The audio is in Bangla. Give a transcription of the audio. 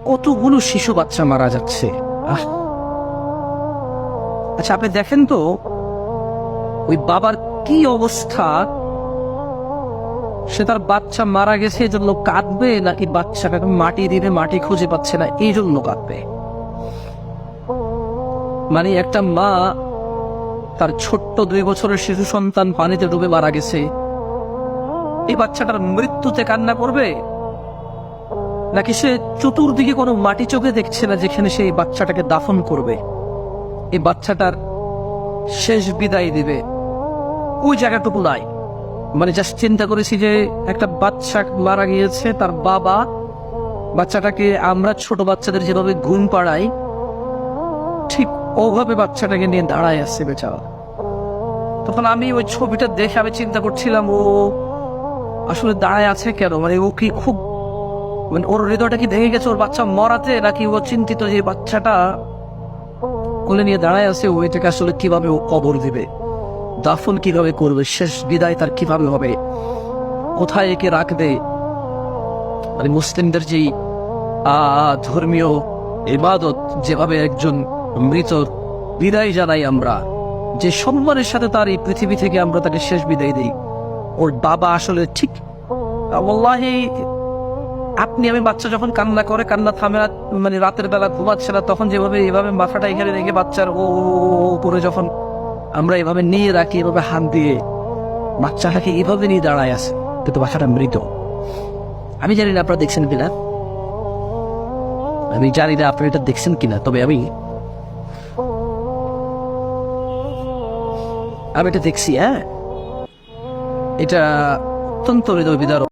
কতগুলো শিশু বাচ্চা মারা যাচ্ছে। আচ্ছা, আপনি দেখেন তো ওই বাবার কি অবস্থা। সে তার বাচ্চা মারা গেছে এই জন্য কাঁদবে, নাকি বাচ্চাটাকে মাটি দিলে মাটি খুঁজে পাচ্ছে না এই জন্য কাঁদবে? মানে একটা মা তার ছোট্ট 2 বছরের শিশু সন্তান পানিতে ডুবে মারা গেছে, এই বাচ্চাটার মৃত্যুতে কান্না করবে, নাকি সে চতুর্দিকে কোনো মাটি চোখে দেখছে না যেখানে সেই বাচ্চাটাকে দাফন করবে, এই বাচ্চাটার শেষ বিদায় দিবে, ওই জায়গাটুকু নাই? মানে জাস্ট চিন্তা করেছি যে একটা বাচ্চা মারা গিয়েছে, তার বাবা বাচ্চাটাকে আমরা ছোট বাচ্চাদের যেভাবে ঘুম পাড়াই ঠিক ওভাবে বাচ্চাটাকে নিয়ে দাঁড়ায় আসছে বেচারা। তখন আমি ওই ছবিটা দেখে আমি চিন্তা করছিলাম ও আসলে দাঁড়ায় আছে কেন? মানে ও কি খুব, মানে ওর হৃদয়টা কি ভেঙে গেছে ওর বাচ্চা মরাতে, নাকি ও চিন্তিত যে বাচ্চাটা কোলে নিয়ে দাঁড়ায় আছে, ও এটাকে আসলে কিভাবে ও কবর দিবে, দাফন কিভাবে করবে, শেষ বিদায় তার কিভাবে হবে, কোথায় একে রাখবে? মানে মুসলিমদের যেই ধর্মীয় ইবাদত, যেভাবে একজন মৃত বিদায় জানাই আমরা, যে সম্মানের সাথে তার এই পৃথিবী থেকে আমরা তাকে শেষ বিদায় দিই, ওর বাবা আসলে ঠিক ওয়াল্লাহি আপনি আমি বাচ্চা যখন কান্না করে, কান্না থামে না, মানে রাতের বেলা ঘুমাচ্ছে না, তখন যেভাবে এভাবে মাথাটা এখানে রেখে বাচ্চার ও করে যখন আমরা এভাবে নিয়ে রাখি, এভাবে হাত দিয়ে বাচ্চাটাকে এভাবে নিয়ে দাঁড়ায় আছে, কিন্তু বাচ্চাটা মৃত। আমি জানি না আপনারা দেখছেন কিনা, আমি জানি না আপনি এটা দেখছেন কিনা, তবে আমি এটা দেখছি। হ্যাঁ, এটা অত্যন্ত হৃদয় বিদারক।